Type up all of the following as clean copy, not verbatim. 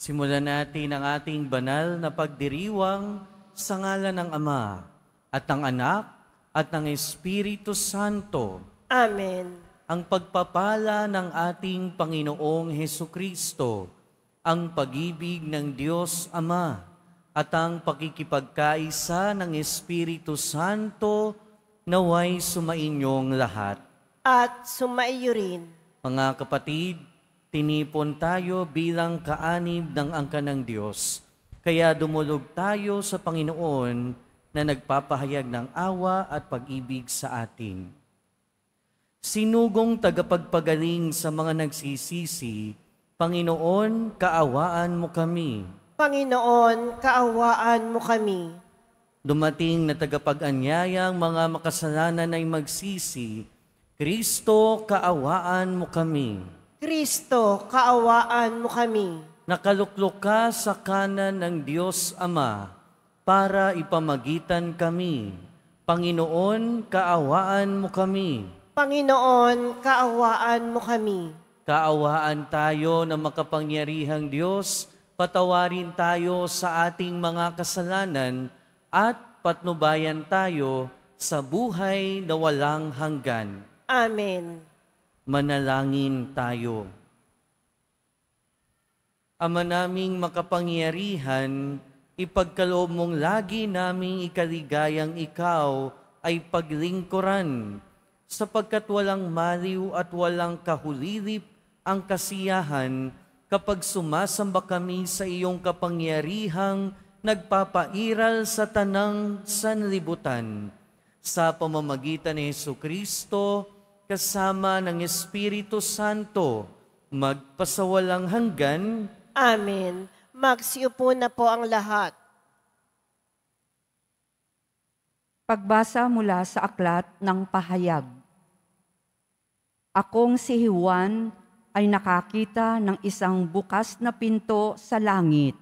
Simulan natin ang ating banal na pagdiriwang sa ngalan ng Ama at ng Anak at ng Espiritu Santo. Amen. Ang pagpapala ng ating Panginoong Hesukristo, ang pag-ibig ng Diyos Ama at ang pakikipagkaisa ng Espiritu Santo naway sumainyong lahat. At sumaiyo rin. Mga kapatid, tinipon tayo bilang kaanib ng angkan ng Diyos. Kaya dumulog tayo sa Panginoon na nagpapahayag ng awa at pag-ibig sa atin. Sinugong tagapagpagaling sa mga nagsisisi, Panginoon, kaawaan mo kami. Panginoon, kaawaan mo kami. Dumating na tagapag-anyayang mga makasalanan ay magsisi, Kristo, kaawaan mo kami. Kristo, kaawaan mo kami. Nakaluklok ka sa kanan ng Diyos Ama para ipamagitan kami. Panginoon, kaawaan mo kami. Panginoon, kaawaan mo kami. Kaawaan tayo ng makapangyarihang Diyos, patawarin tayo sa ating mga kasalanan at patnubayan tayo sa buhay na walang hanggan. Amen. Manalangin tayo. Ama naming makapangyarihan, ipagkaloob mong lagi naming ikaligayang ikaw ay paglingkuran, sapagkat walang maliw at walang kahulilip ang kasiyahan kapag sumasamba kami sa iyong kapangyarihang nagpapairal sa tanang sanlibutan. Sa pamamagitan ni Hesukristo, kasama ng Espiritu Santo, magpasawalang hanggan. Amen. Magsiupo na po ang lahat. Pagbasa mula sa aklat ng pahayag. Akong si Juan ay nakakita ng isang bukas na pinto sa langit.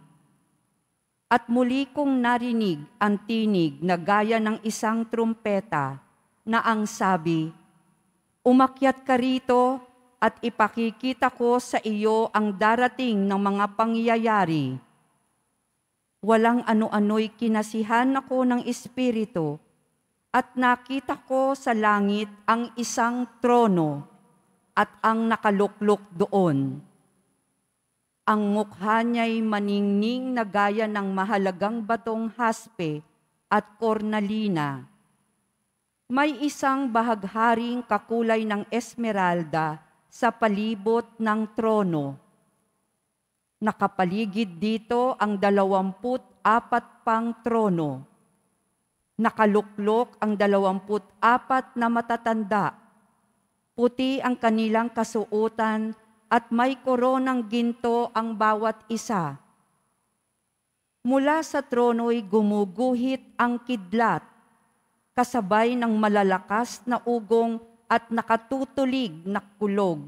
At muli kong narinig ang tinig na gaya ng isang trumpeta na ang sabi, umakyat ka rito at ipakikita ko sa iyo ang darating ng mga pangyayari. Walang ano-ano'y kinasihan ako ng Espiritu at nakita ko sa langit ang isang trono at ang nakaluklok doon. Ang mukha niya'y maningning na gaya ng mahalagang batong haspe at kornalina. May isang bahagharing kakulay ng esmeralda sa palibot ng trono. Nakapaligid dito ang 24 pang trono. Nakaluklok ang 24 na matatanda. Puti ang kanilang kasuotan at may koronang ginto ang bawat isa. Mula sa trono'y gumuguhit ang kidlat, kasabay ng malalakas na ugong at nakatutulig na kulog.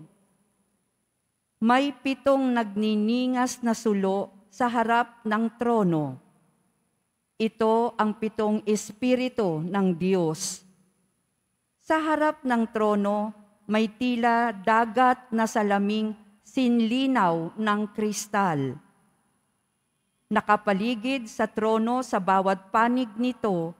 May 7 nagniningas na sulo sa harap ng trono. Ito ang 7 espiritu ng Diyos. Sa harap ng trono, may tila dagat na salaming sinlinaw ng kristal. Nakapaligid sa trono sa bawat panig nito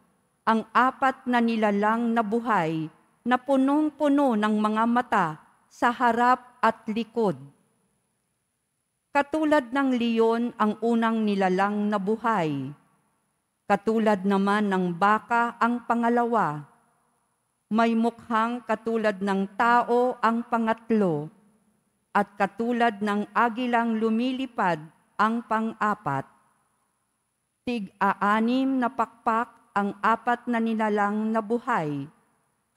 ang 4 na nilalang na buhay na punong-puno ng mga mata sa harap at likod. Katulad ng leon ang unang nilalang na buhay. Katulad naman ng baka ang pangalawa. May mukhang katulad ng tao ang pangatlo, at katulad ng agilang lumilipad ang pang-4. Tig-6 na pakpak ang 4 na nilalang na buhay,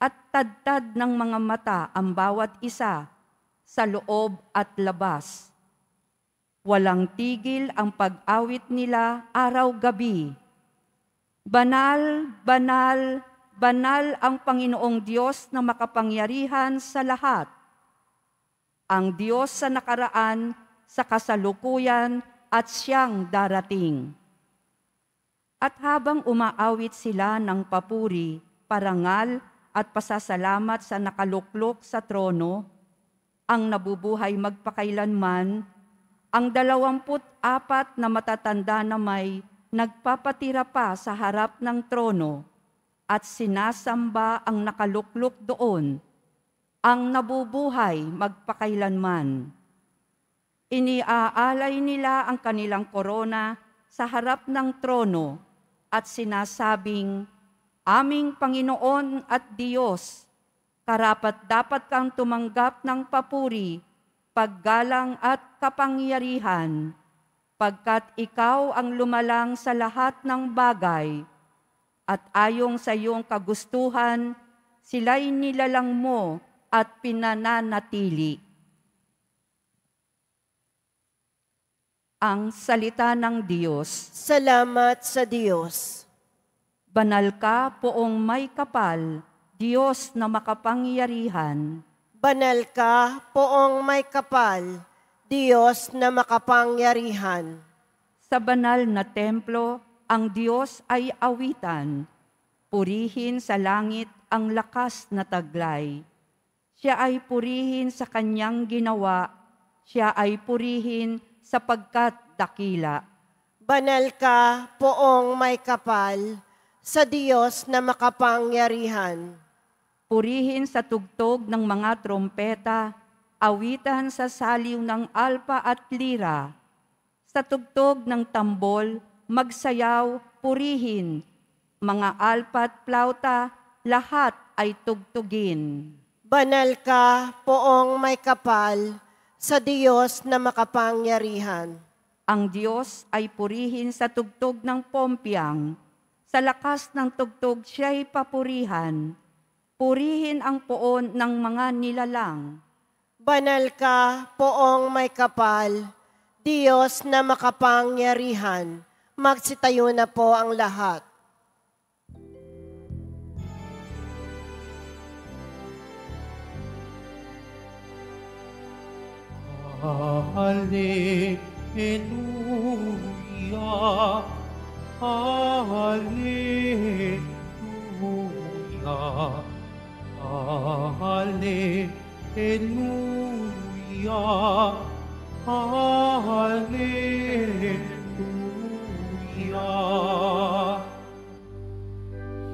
at tadtad ng mga mata ang bawat isa sa loob at labas. Walang tigil ang pag-awit nila araw-gabi. Banal, banal, banal ang Panginoong Diyos na makapangyarihan sa lahat. Ang Diyos sa nakaraan, sa kasalukuyan at siyang darating. At habang umaawit sila ng papuri, parangal at pasasalamat sa nakaluklok sa trono, ang nabubuhay magpakailanman, Ang 24 na matatanda na may nagpapatira pa sa harap ng trono at sinasamba ang nakaluklok doon, ang nabubuhay magpakailanman. Iniaalay nila ang kanilang korona sa harap ng trono at sinasabing, Aming Panginoon at Diyos, karapat-dapat kang tumanggap ng papuri, paggalang at kapangyarihan, pagkat ikaw ang lumalang sa lahat ng bagay, at ayong sa iyong kagustuhan, sila'y nilalang mo at pinananatili. Ang salita ng Diyos. Salamat sa Diyos. Banal ka, Poong may kapal, Diyos na makapangyarihan. Banal ka, Poong may kapal, Diyos na makapangyarihan. Sa banal na templo, ang Diyos ay awitan. Purihin sa langit ang lakas na taglay. Siya ay purihin sa kanyang ginawa. Siya ay purihin sapagkat dakila. Banal ka, Poong may kapal, sa Diyos na makapangyarihan. Purihin sa tugtog ng mga trompeta, awitan sa saliw ng alpa at lira. Sa tugtog ng tambol, magsayaw, purihin. Mga alpa at plauta, lahat ay tugtugin. Banal ka, Poong may kapal, sa Diyos na makapangyarihan. Ang Diyos ay purihin sa tugtog ng pompiyang. Sa lakas ng tugtog siya'y papurihan. Purihin ang poon ng mga nilalang. Banal ka, Poong may kapal, Diyos na makapangyarihan. Magsitayo na po ang lahat. Hallelujah, Hallelujah, Hallelujah, Hallelujah.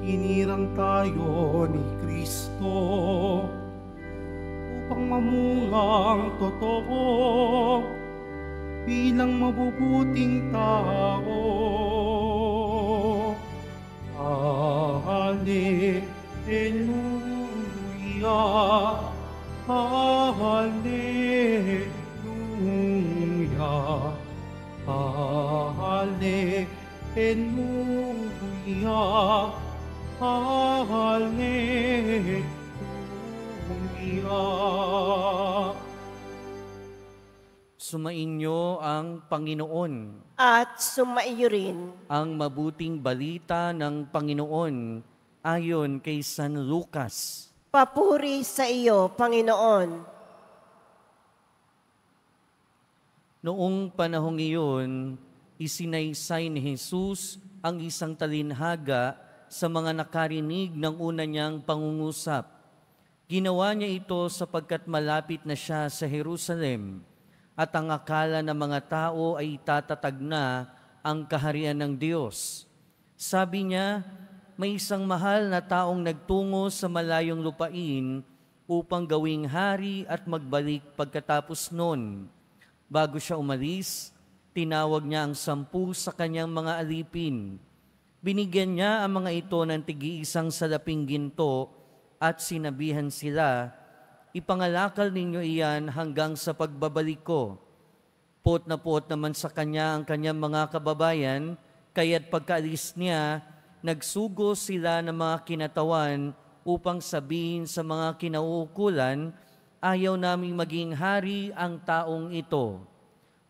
Hinirang tayo ni Kristo upang mamungang totoo bilang mabubuting tao. Hallelujah, Hallelujah, Hallelujah, Hallelujah. Sumainyo ang Panginoon. At sumaiyo rin. Ang mabuting balita ng Panginoon ayon kay San Lucas. Papuri sa iyo, Panginoon. Noong panahong iyon, isinaysay ni Jesus ang isang talinhaga sa mga nakarinig ng una niyang pangungusap. Ginawa niya ito sapagkat malapit na siya sa Jerusalem at ang akala ng mga tao ay itatatag na ang kaharian ng Diyos. Sabi niya, may isang mahal na taong nagtungo sa malayong lupain upang gawing hari at magbalik pagkatapos nun. Bago siya umalis, tinawag niya ang 10 sa kanyang mga alipin. Binigyan niya ang mga ito ng tig-iisang salaping ginto at sinabihan sila, ipangalakal ninyo iyan hanggang sa pagbabalik ko. Puot na puot naman sa kanya ang kanyang mga kababayan, kaya't pagkaalis niya, nagsugo sila ng mga kinatawan upang sabihin sa mga kinauukulan, ayaw naming maging hari ang taong ito.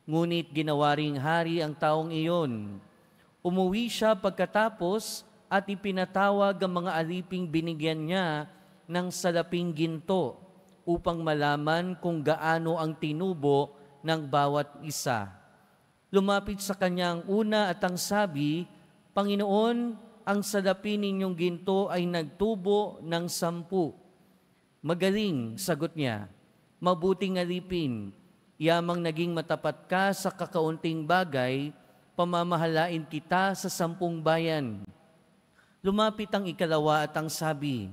Ngunit ginawa ring hari ang taong iyon. Umuwi siya pagkatapos at ipinatawag ang mga aliping binigyan niya ng salaping ginto upang malaman kung gaano ang tinubo ng bawat isa. Lumapit sa kanya ang una at ang sabi, Panginoon, ang salapin ninyong ginto ay nagtubo ng 10. Magaling, sagot niya, mabuting alipin. Yamang naging matapat ka sa kakaunting bagay, pamamahalain kita sa 10 bayan. Lumapit ang ikalawa at ang sabi,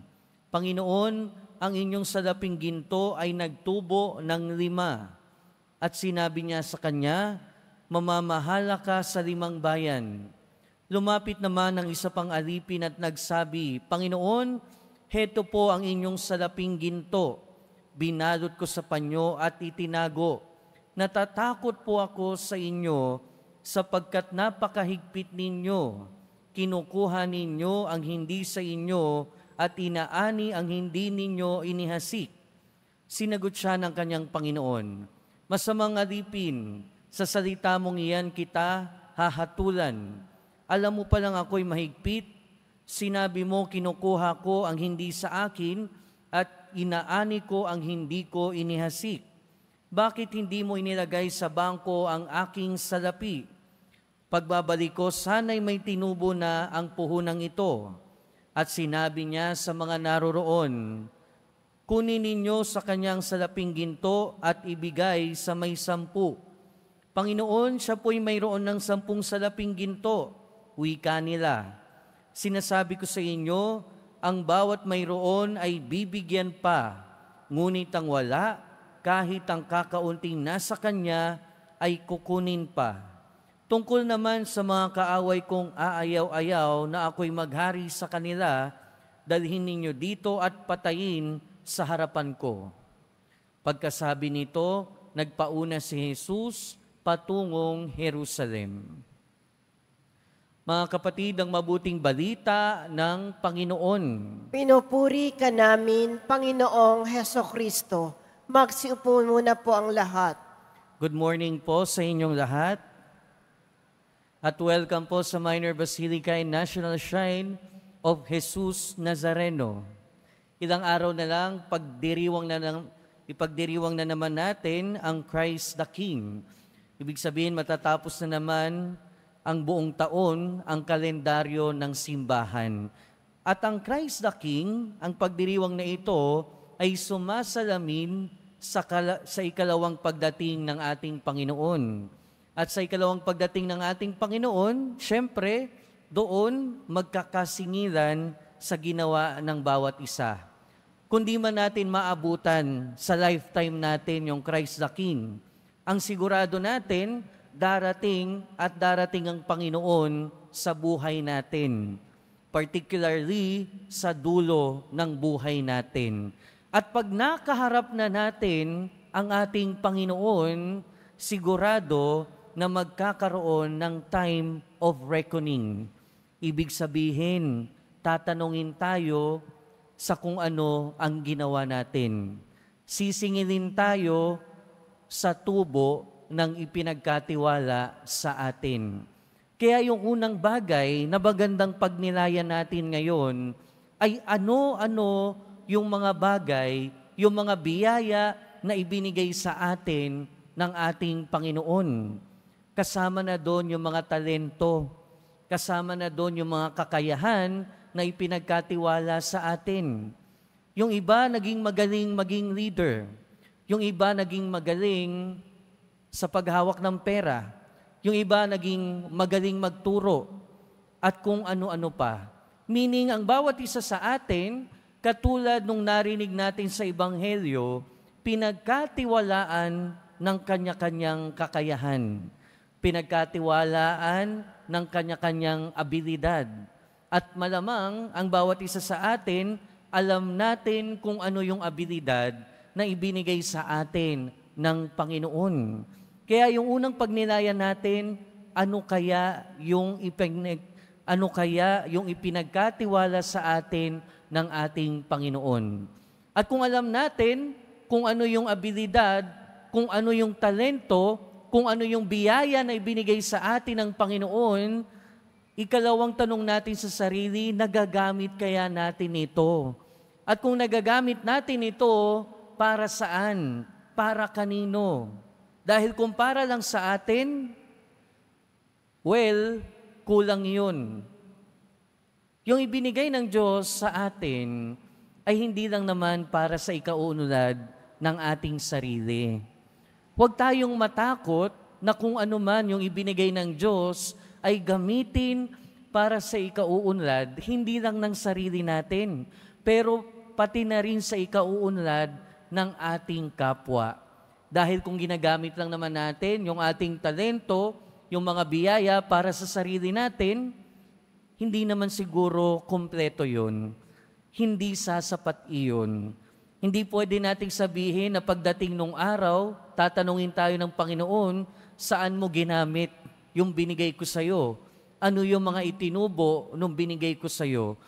Panginoon, ang inyong salaping ginto ay nagtubo ng 5. At sinabi niya sa kanya, mamamahala ka sa 5 bayan. Lumapit naman ang isa pang alipin at nagsabi, Panginoon, heto po ang inyong salaping ginto. Binalot ko sa panyo at itinago. Natatakot po ako sa inyo sapagkat napakahigpit ninyo. Kinukuha ninyo ang hindi sa inyo at inaani ang hindi ninyo inihasik. Sinagot siya ng kanyang Panginoon, Masamang alipin, sa salita mong iyan kita hahatulan. Alam mo palang ako'y mahigpit. Sinabi mo kinukuha ko ang hindi sa akin at inaani ko ang hindi ko inihasik. Bakit hindi mo inilagay sa bangko ang aking salapi? Pagbabalik ko, sana'y may tinubo na ang puhunang ito. At sinabi niya sa mga naroroon, kunin ninyo sa kanyang salaping ginto at ibigay sa may 10. Panginoon, siya po'y mayroon ng 10 salaping ginto. Wika nila. Sinasabi ko sa inyo, ang bawat mayroon ay bibigyan pa, ngunit ang wala, kahit ang kakaunting nasa kanya ay kukunin pa. Tungkol naman sa mga kaaway kong aayaw-ayaw na ako'y maghari sa kanila, dalhin ninyo dito at patayin sa harapan ko. Pagkasabi nito, nagpauna si Jesus patungong Jerusalem. Mga kapatid, ang mabuting balita ng Panginoon. Pinupuri ka namin, Panginoong Hesukristo. Magsiupo muna po ang lahat. Good morning po sa inyong lahat. At welcome po sa Minor Basilica and National Shrine of Jesus Nazareno. Ilang araw na lang, ipagdiriwang na naman natin ang Christ the King. Ibig sabihin, matatapos na naman ang buong taon ang kalendaryo ng simbahan. At ang Christ the King, ang pagdiriwang na ito, ay sumasalamin sa ikalawang pagdating ng ating Panginoon. At sa ikalawang pagdating ng ating Panginoon, syempre, doon magkakasingilan sa ginawa ng bawat isa. Kundi man natin maabutan sa lifetime natin yung Christ the King, ang sigurado natin, darating at darating ang Panginoon sa buhay natin, particularly sa dulo ng buhay natin. At pag nakaharap na natin ang ating Panginoon, sigurado na magkakaroon ng time of reckoning. Ibig sabihin, tatanungin tayo sa kung ano ang ginawa natin. Sisingilin tayo sa tubo ng ipinagkatiwala sa atin. Kaya yung unang bagay na magandang pagnilayan natin ngayon ay ano-ano yung mga bagay, yung mga biyaya na ibinigay sa atin ng ating Panginoon. Kasama na doon yung mga talento, kasama na doon yung mga kakayahan na ipinagkatiwala sa atin. Yung iba naging magaling maging leader, yung iba naging magaling sa paghawak ng pera, yung iba naging magaling magturo, at kung ano-ano pa. Meaning, ang bawat isa sa atin, katulad nung narinig natin sa Ebanghelyo, pinagkatiwalaan ng kanya-kanyang kakayahan, pinagkatiwalaan ng kanya-kanyang abilidad. At malamang, ang bawat isa sa atin, alam natin kung ano yung abilidad na ibinigay sa atin ng Panginoon. Kaya yung unang pagnilayan natin, ano kaya yung ipinagkatiwala sa atin ng ating Panginoon. At kung alam natin kung ano yung abilidad, kung ano yung talento, kung ano yung biyaya na ibinigay sa atin ng Panginoon, ikalawang tanong natin sa sarili, nagagamit kaya natin ito? At kung nagagamit natin ito, para saan? Para kanino? Dahil kung para lang sa atin, well, kulang yun. Yung ibinigay ng Diyos sa atin ay hindi lang naman para sa ikauunlad ng ating sarili. Huwag tayong matakot na kung ano man yung ibinigay ng Diyos ay gamitin para sa ikauunlad, hindi lang ng sarili natin, pero pati na rin sa ikauunlad ng ating kapwa. Dahil kung ginagamit lang naman natin yung ating talento, yung mga biyaya para sa sarili natin, hindi naman siguro kumpleto yun. Hindi sasapat iyon. Hindi pwede nating sabihin na pagdating nung araw, tatanungin tayo ng Panginoon, saan mo ginamit yung binigay ko sa'yo? Ano yung mga itinubo nung binigay ko sa'yo?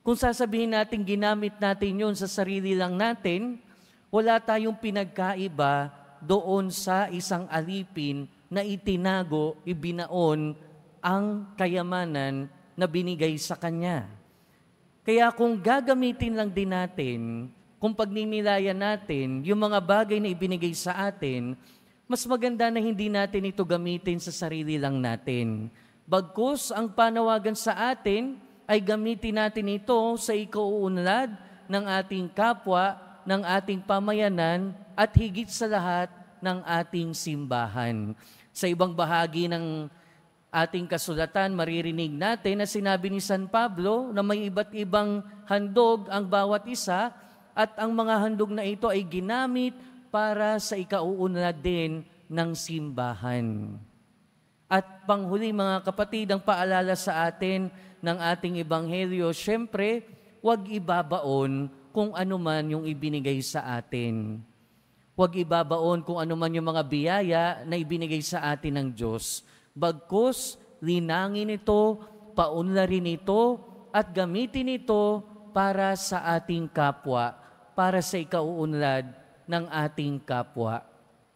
Kung sasabihin natin ginamit natin yun sa sarili lang natin, wala tayong pinagkaiba doon sa isang alipin na itinago, ibinaon ang kayamanan na binigay sa Kanya. Kaya kung gagamitin lang din natin, kung pagninilayan natin yung mga bagay na ibinigay sa atin, mas maganda na hindi natin ito gamitin sa sarili lang natin. Bagkus, ang panawagan sa atin ay gamitin natin ito sa ikauunlad ng ating kapwa, ng ating pamayanan, at higit sa lahat ng ating simbahan. Sa ibang bahagi ng ating kasulatan, maririnig natin na sinabi ni San Pablo na may iba't ibang handog ang bawat isa, at ang mga handog na ito ay ginamit para sa ikauunlad din ng simbahan. At panghuli mga kapatid, ang paalala sa atin ng ating ebanghelyo, syempre, huwag ibabaon kung ano man yung ibinigay sa atin. Huwag ibabaon kung ano man yung mga biyaya na ibinigay sa atin ng Diyos. Bagkus, linangin ito, paunlarin ito, at gamitin ito para sa ating kapwa, para sa ikauunlad ng ating kapwa.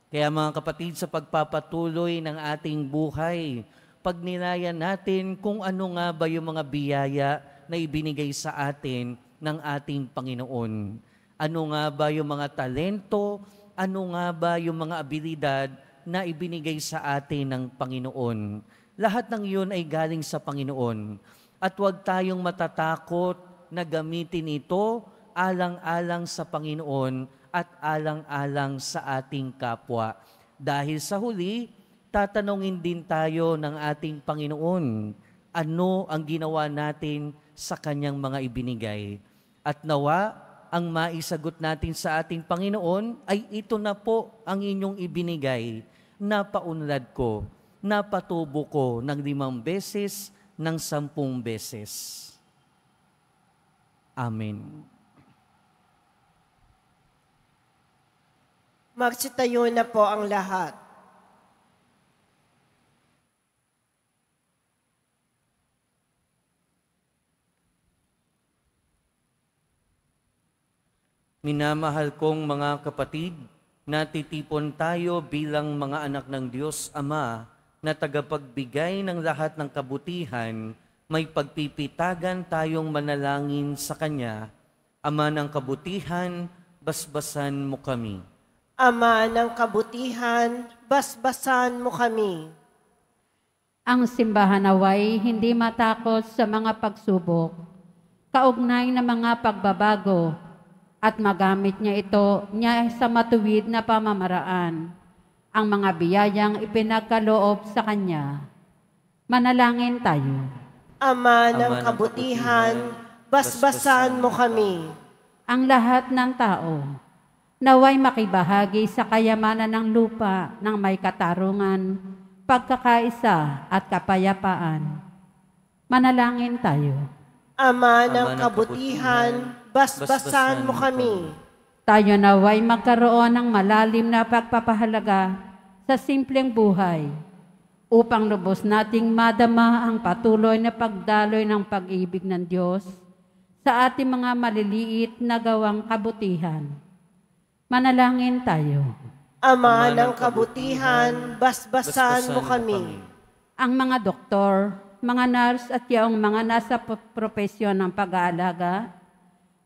Kaya mga kapatid, sa pagpapatuloy ng ating buhay, pagnilayan natin kung ano nga ba yung mga biyaya na ibinigay sa atin ng ating Panginoon. Ano nga ba yung mga talento, ano nga ba yung mga abilidad na ibinigay sa atin ng Panginoon. Lahat ng iyon ay galing sa Panginoon. At huwag tayong matatakot na gamitin ito alang-alang sa Panginoon at alang-alang sa ating kapwa. Dahil sa huli, tatanungin din tayo ng ating Panginoon, ano ang ginawa natin sa Kanyang mga ibinigay. At nawa, ang maisagot natin sa ating Panginoon ay ito na po ang inyong ibinigay, napaunlad ko, napatubo ko ng 5 beses, ng 10 beses. Amen. Magsitayo na po ang lahat. Minamahal kong mga kapatid, natitipon tayo bilang mga anak ng Diyos Ama na tagapagbigay ng lahat ng kabutihan, may pagpipitagan tayong manalangin sa Kanya. Ama ng kabutihan, basbasan mo kami. Ama ng kabutihan, basbasan mo kami. Ang simbahan naway hindi matakot sa mga pagsubok, kaugnay na mga pagbabago, at magamit niya ito sa matuwid na pamamaraan, ang mga biyayang ipinagkaloob sa Kanya. Manalangin tayo. Ama ng kabutihan, basbasan mo kami. Ang lahat ng tao, naway makibahagi sa kayamanan ng lupa ng may katarungan, pagkakaisa at kapayapaan. Manalangin tayo. Ama ng kabutihan, basbasan mo kami. Tayo naway magkaroon ng malalim na pagpapahalaga sa simpleng buhay upang lubos nating madama ang patuloy na pagdaloy ng pag-ibig ng Diyos sa ating mga maliliit na gawang kabutihan. Manalangin tayo. Ama ng kabutihan, basbasan mo kami. Ang mga doktor, mga nurse at yaong mga nasa propesyon ng pag-aalaga,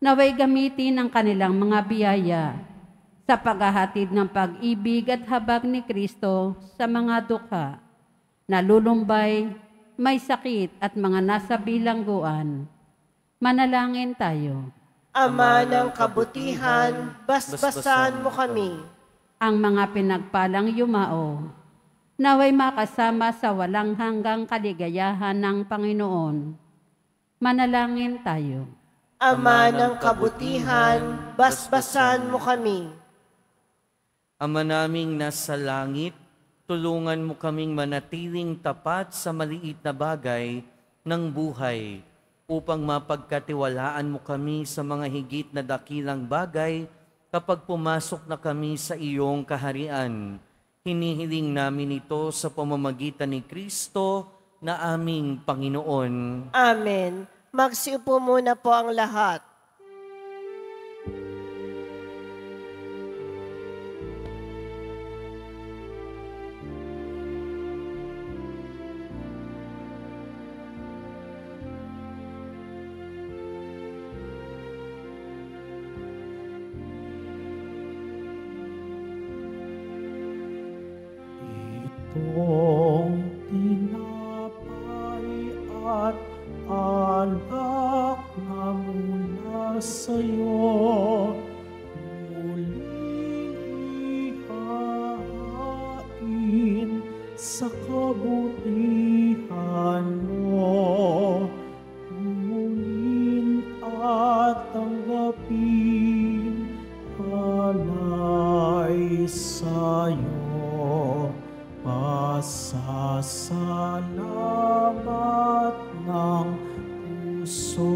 naway gamitin ang kanilang mga biyaya sa paghahatid ng pag-ibig at habag ni Kristo sa mga dukha, nalulumbay, may sakit at mga nasa bilangguan. Manalangin tayo. Ama ng kabutihan, basbasan mo kami. ang mga pinagpalang yumao, naway makasama sa walang hanggang kaligayahan ng Panginoon. Manalangin tayo. Ama ng kabutihan, basbasan mo kami. Ama naming nasa langit, tulungan mo kaming manatiling tapat sa maliit na bagay ng buhay upang mapagkatiwalaan mo kami sa mga higit na dakilang bagay kapag pumasok na kami sa iyong kaharian. Hinihiling namin ito sa pamamagitan ni Kristo na aming Panginoon. Amen. Magsiupo muna po ang lahat. Itong tinapay at alak na mula sa'yo, muling ihahain sa kabutihan mo. Kunin at tanggapin alay sa'yo. Pasasalamat ng puso.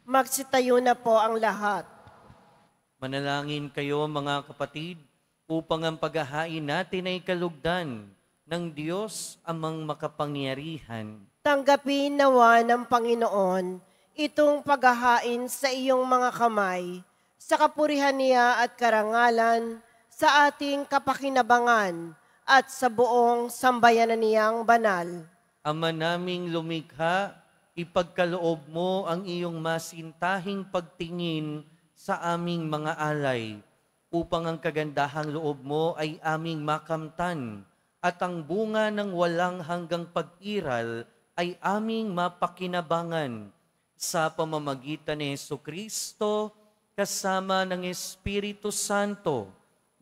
Magsitayo na po ang lahat. Manalangin kayo mga kapatid upang ang paghahain natin ay kalugdan ng Diyos amang makapangyarihan. Tanggapin nawa ng Panginoon itong paghahain sa iyong mga kamay, sa kapurihan niya at karangalan, sa ating kapakinabangan at sa buong sambayanan niyang banal. Ama naming lumikha, ipagkaloob mo ang iyong masintahing pagtingin sa aming mga alay, upang ang kagandahang loob mo ay aming makamtan, at ang bunga ng walang hanggang pag-iral ay aming mapakinabangan sa pamamagitan ni Jesucristo kasama ng Espiritu Santo,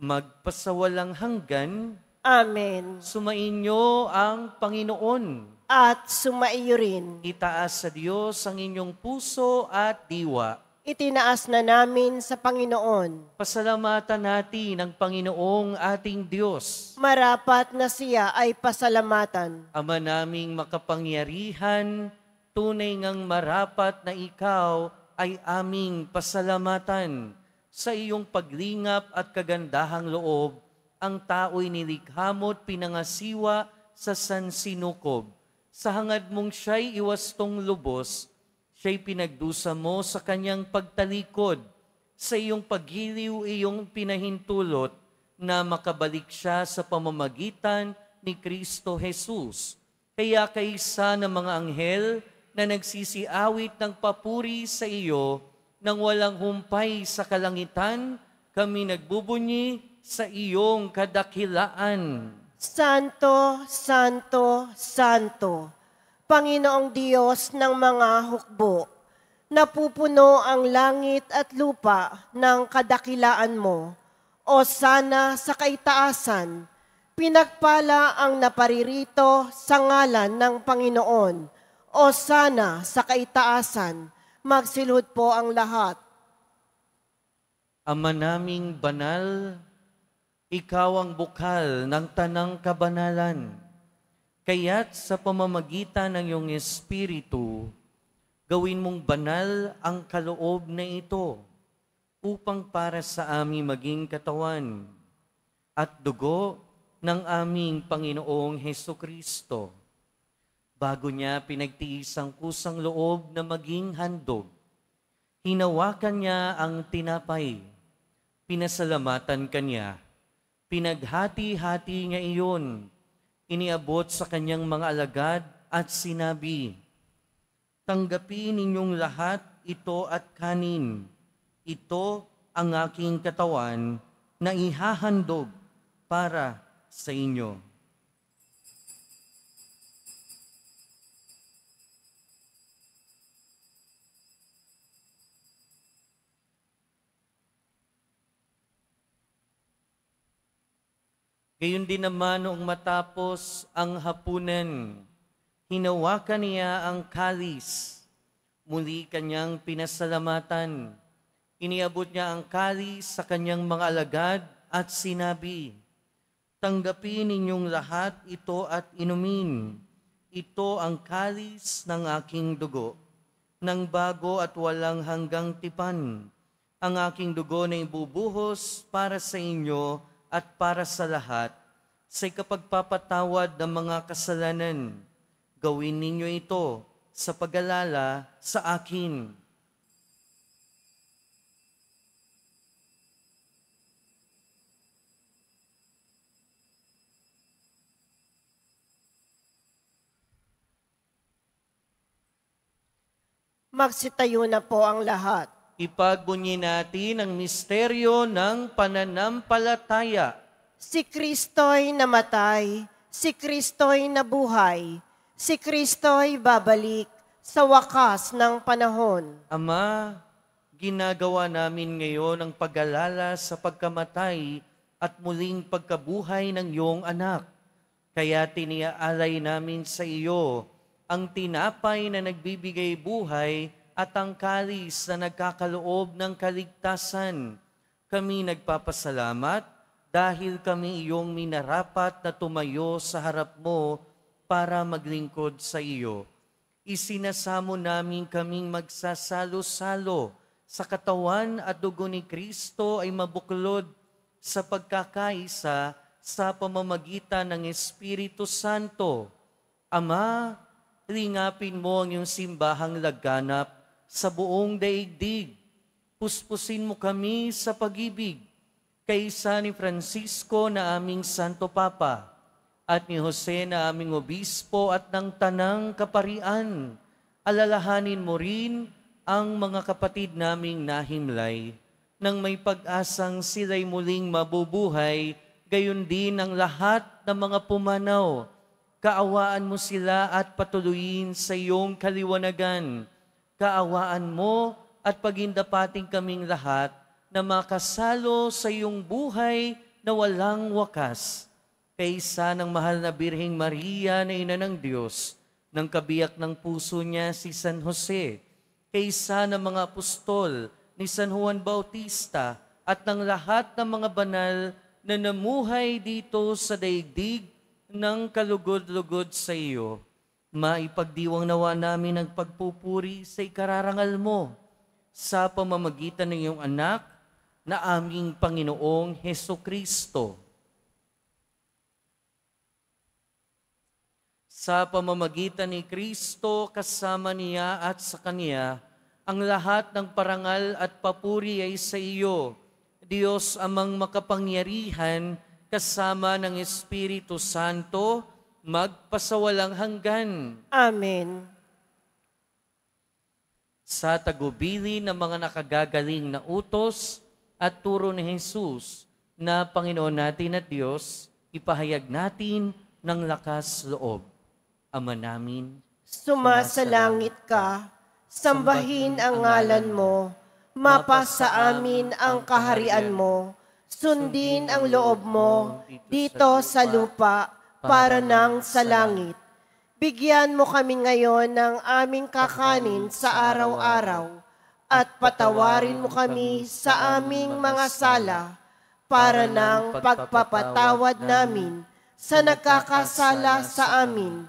magpasawalang hanggan. Amen. Sumainyo ang Panginoon. At sumaiyo rin. Itaas sa Diyos ang inyong puso at diwa. Itinaas na namin sa Panginoon. Pasalamatan natin ang Panginoong ating Diyos. Marapat na siya ay pasalamatan. Ama naming makapangyarihan, tunay ngang marapat na ikaw ay aming pasalamatan. Sa iyong paglingap at kagandahang loob, ang tao'y nilikha mo't pinangasiwa sa sansinukob. Sa hangad mong siya'y iwastong lubos, siya'y pinagdusa mo sa kanyang pagtalikod. Sa iyong paggiliw, iyong pinahintulot na makabalik siya sa pamamagitan ni Kristo Jesus. Kaya kaisa ng mga anghel na nagsisiawit ng papuri sa iyo, nang walang humpay sa kalangitan, kami nagbubunyi sa iyong kadakilaan. Santo, Santo, Santo, Panginoong Diyos ng mga hukbo, napupuno ang langit at lupa ng kadakilaan mo. O sana sa kaitaasan, pinagpala ang naparirito sa ngalan ng Panginoon. O sana sa kaitaasan, magsilhod po ang lahat. Ama naming banal, ikaw ang bukal ng tanang kabanalan. Kaya't sa pamamagitan ng iyong Espiritu, gawin mong banal ang kaloob na ito upang para sa aming maging katawan at dugo ng aming Panginoong Hesukristo. Bago niya pinagtiis ang kusang loob na maging handog, hinawakan niya ang tinapay, pinasalamatan kanya, pinaghati-hati niya iyon, iniabot sa kanyang mga alagad at sinabi, "Tanggapin ninyong lahat ito at kanin. Ito ang aking katawan na ihahandog para sa inyo." Gayon din naman noong matapos ang hapunan, hinawakan niya ang kalis. Muli kanyang pinasalamatan. Iniabot niya ang kalis sa kanyang mga alagad at sinabi, "Tanggapin ninyong lahat ito at inumin. Ito ang kalis ng aking dugo, ng bago at walang hanggang tipan. Ang aking dugo na ibubuhos para sa inyo at para sa lahat, sa ikapagpapatawad ng mga kasalanan. Gawin ninyo ito sa pag-alala sa akin." Magsitayo na po ang lahat. Ipagbunyi natin ang misteryo ng pananampalataya. Si Kristo'y namatay, si Kristo'y nabuhay, si Kristo'y babalik sa wakas ng panahon. Ama, ginagawa namin ngayon ang pag-alala sa pagkamatay at muling pagkabuhay ng iyong anak. Kaya tiniaalay namin sa iyo ang tinapay na nagbibigay buhay at ang kalis na nagkakaloob ng kaligtasan. Kami nagpapasalamat dahil kami iyong minarapat na tumayo sa harap mo para maglingkod sa iyo. Isinasamo namin kaming magsasalo-salo sa katawan at dugo ni Kristo ay mabuklod sa pagkakaisa sa pamamagitan ng Espiritu Santo. Ama, lingapin mo ang iyong simbahang laganap sa buong daigdig. Puspusin mo kami sa pag-ibig, kaysa ni Francisco na aming Santo Papa, at ni Jose na aming Obispo at ng Tanang Kaparian. Alalahanin mo rin ang mga kapatid naming nahimlay, nang may pag-asang sila'y muling mabubuhay, gayon din ang lahat ng mga pumanaw. Kaawaan mo sila at patuloyin sa iyong kaliwanagan. Kaawaan mo at pagindapating kaming lahat na makasalo sa iyong buhay na walang wakas. Kaysa ng mahal na Birheng Maria na Ina ng Diyos, ng kabiyak ng puso niya si San Jose, kaysa ng mga apostol ni San Juan Bautista at ng lahat ng mga banal na namuhay dito sa daigdig ng kalugod-lugod sa iyo, maipagdiwang nawa namin ang pagpupuri sa ikararangal mo sa pamamagitan ng iyong anak na aming Panginoong Hesukristo. Sa pamamagitan ni Kristo, kasama niya at sa Kanya, ang lahat ng parangal at papuri ay sa iyo, Diyos amang makapangyarihan, kasama ng Espiritu Santo, magpasawalang hanggan. Amen. Sa tagubili ng mga nakagagaling na utos at turo ni Jesus na Panginoon natin at Diyos, ipahayag natin ng lakas loob. Ama namin, Sumasalangit ka, sambahin ang ngalan mo, mapasa amin ang kaharian mo, sundin ang loob mo dito sa lupa para nang sa langit. Bigyan mo kami ngayon ng aming kakanin sa araw-araw at patawarin mo kami sa aming mga sala para nang pagpapatawad namin sa nagkakasala sa amin.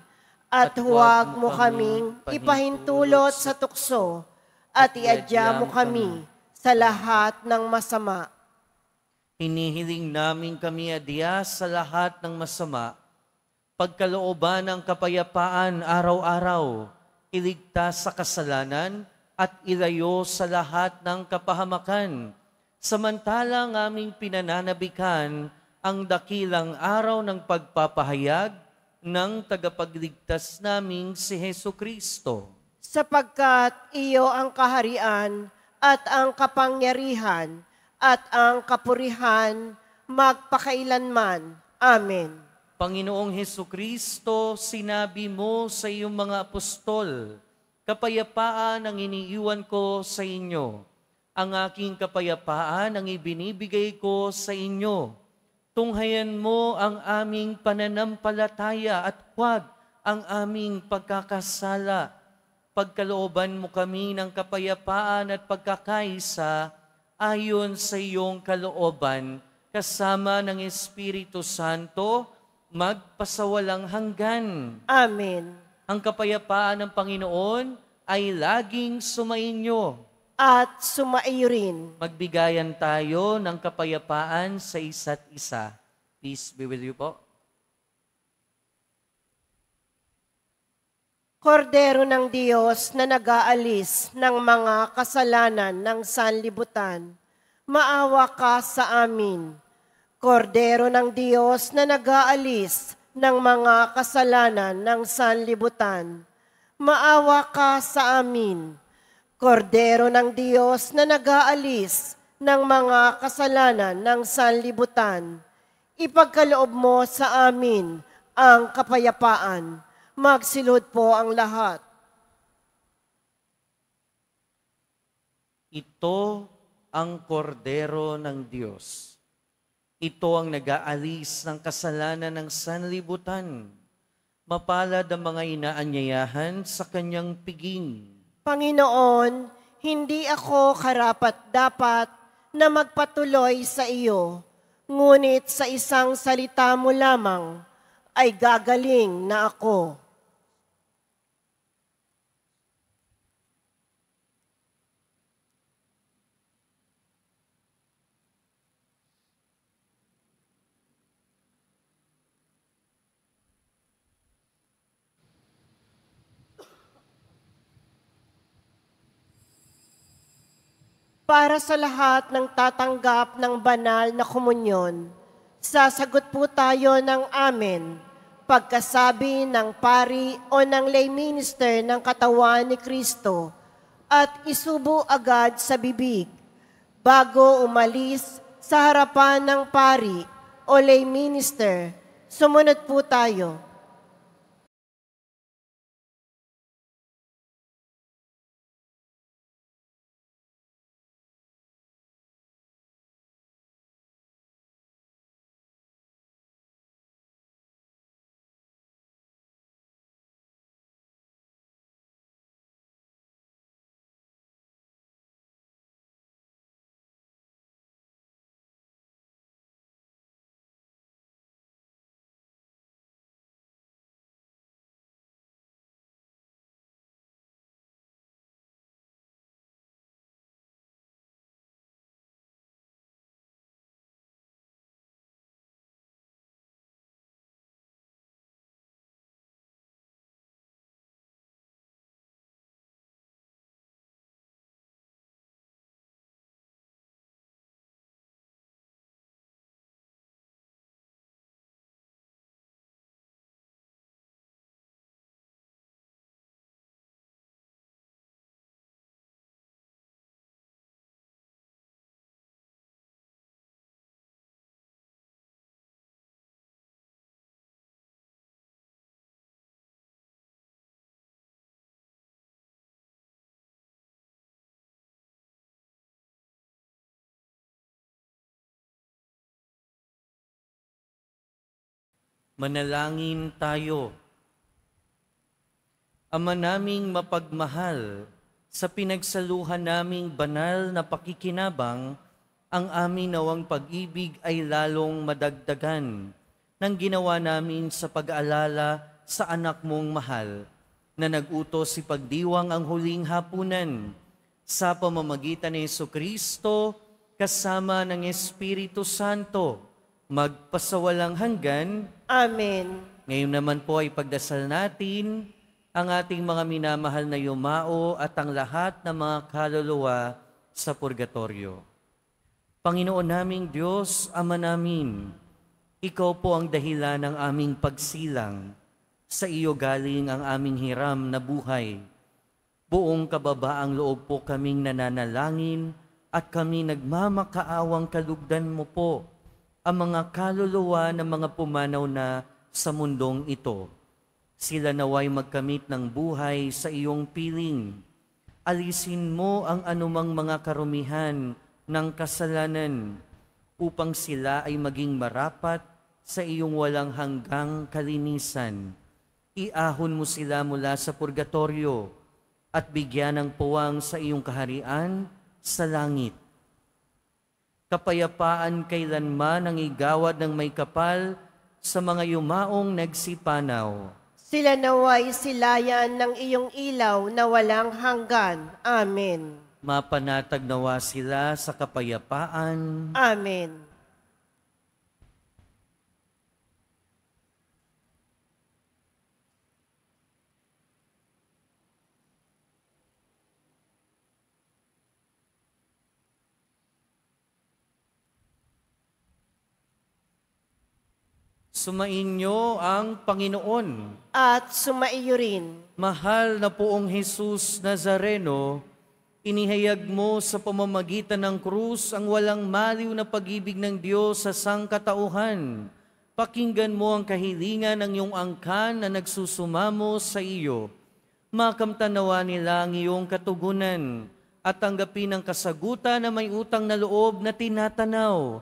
At huwag mo kaming ipahintulot sa tukso at iadya mo kami sa lahat ng masama. hinihiling namin kami adya sa lahat ng masama, pagkalooban ng kapayapaan araw-araw, iligtas sa kasalanan at ilayo sa lahat ng kapahamakan, samantalang aming pinananabikan ang dakilang araw ng pagpapahayag ng tagapagligtas naming si Hesukristo. Sapagkat iyo ang kaharian at ang kapangyarihan at ang kapurihan magpakailanman. Amen. Panginoong Hesukristo, sinabi mo sa iyong mga apostol, kapayapaan ang iniiwan ko sa inyo. Ang aking kapayapaan ang ibinibigay ko sa inyo. Tunghayan mo ang aming pananampalataya at huwag ang aming pagkakasala. Pagkalooban mo kami ng kapayapaan at pagkakaisa ayon sa iyong kalooban, kasama ng Espiritu Santo, magpasawalang hanggan. Amen. Ang kapayapaan ng Panginoon ay laging sumainyo. At sumaiyo rin. Magbigayan tayo ng kapayapaan sa isa't isa. Peace be with you po. Kordero ng Diyos na nag-aalis ng mga kasalanan ng sanlibutan, maawa ka sa amin. Kordero ng Diyos na nag-aalis ng mga kasalanan ng sanlibutan, maawa ka sa amin. Kordero ng Diyos na nag-aalis ng mga kasalanan ng sanlibutan, ipagkaloob mo sa amin ang kapayapaan. Magsilod po ang lahat. Ito ang kordero ng Diyos. Ito ang nag-aalis ng kasalanan ng sanlibutan. Mapalad ang mga inaanyayahan sa kanyang piging. Panginoon, hindi ako karapat-dapat na magpatuloy sa iyo, ngunit sa isang salita mo lamang ay gagaling na ako. Para sa lahat ng tatanggap ng banal na komunyon, sasagot po tayo ng amen pagkasabi ng pari o ng lay minister ng katawan ni Kristo at isubo agad sa bibig bago umalis sa harapan ng pari o lay minister. Sumunod po tayo. Manalangin tayo. Ama naming mapagmahal, sa pinagsaluhan naming banal na pakikinabang, ang amin nawang pag-ibig ay lalong madagdagan ng ginawa namin sa pag-aalala sa anak mong mahal, na nag-utos si pagdiwang ang huling hapunan sa pamamagitan ni Jesucristo kasama ng Espiritu Santo, magpasawalang hanggan. Amen. Ngayon naman po ay pagdasal natin ang ating mga minamahal na yumao at ang lahat ng mga kaluluwa sa purgatorio. Panginoon naming Diyos, Ama namin, Ikaw po ang dahilan ng aming pagsilang. Sa iyo galing ang aming hiram na buhay. Buong kababaang loob po kaming nananalangin at kami nagmamakaawang kalugdan mo po ang mga kaluluwa ng mga pumanaw na sa mundong ito. Sila naway magkamit ng buhay sa iyong piling. Alisin mo ang anumang mga karumihan ng kasalanan upang sila ay maging marapat sa iyong walang hanggang kalinisan. Iahon mo sila mula sa purgatorio at bigyan ng puwang sa iyong kaharian sa langit. Kapayapaan kailanman ang igawad ng may kapal sa mga yumaong nagsipanaw. Sila naway silayan ng iyong ilaw na walang hanggan. Amen. Mapanatag nawa sila sa kapayapaan. Amen. Sumainyo ang Panginoon. At sumaiyo rin. Mahal na poong Jesus Nazareno, inihayag mo sa pamamagitan ng krus ang walang maliw na pag-ibig ng Diyos sa sangkatauhan. Pakinggan mo ang kahilingan ng iyong angkan na nagsusumamo sa iyo. Makamtanawa nila ang iyong katugunan at tanggapin ang kasagutan na may utang na loob na tinatanaw.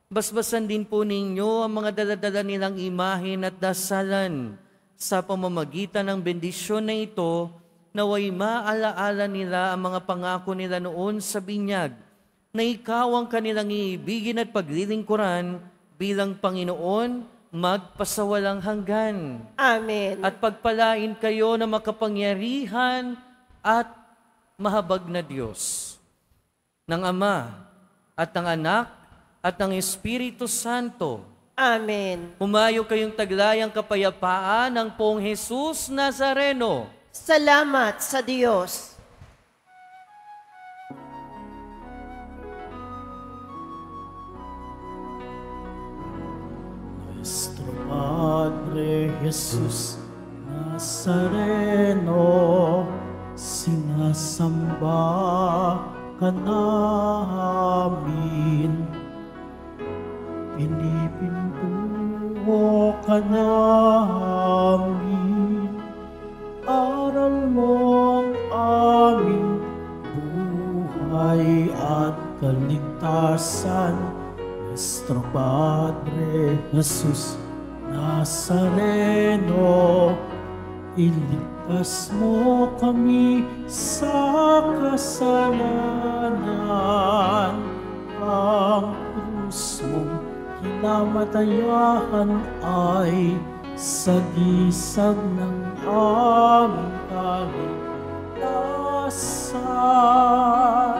Basbasan din po ninyo ang mga daladala nilang imahen at dasalan. Sa pamamagitan ng bendisyon na ito, naway maalaala nila ang mga pangako nila noon sa binyag, na ikaw ang kanilang iibigin at paglilingkuran bilang Panginoon magpasawalang hanggan. Amen. At pagpalain kayo na makapangyarihan at mahabag na Diyos, ng Ama at ng Anak at ng Espiritu Santo. Amen. Humayo kayong taglayang kapayapaan ng Poong Jesus Nazareno. Salamat sa Diyos. Nuestro Padre Jesus Nazareno, sinasamba ka namin. Pinipintuho ka namin. Aral mo ang aming buhay at kaligtasan. Nuestro Padre Jesus Nazareno, iligtas mo kami sa kasalanan. Ang krus mong kinamatayan ay sagisag ng aming kaligtasan.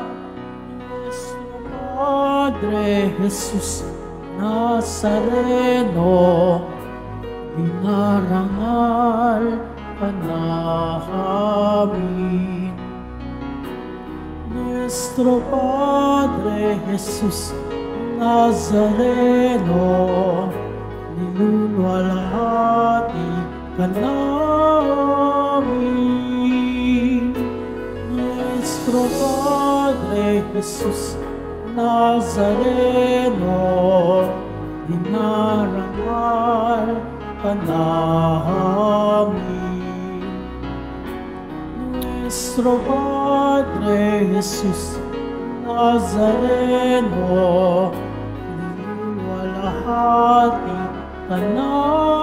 Nuestro Padre Jesus Nazareno, dinarangal ka namin. Nuestro Padre Jesus Nazareno, niluluwalhati ka namin. Nuestro Padre Jesus Nazareno, dinarangal ka namin. Nuestro Padre Jesus Nazareno, niluluwalhati ka namin.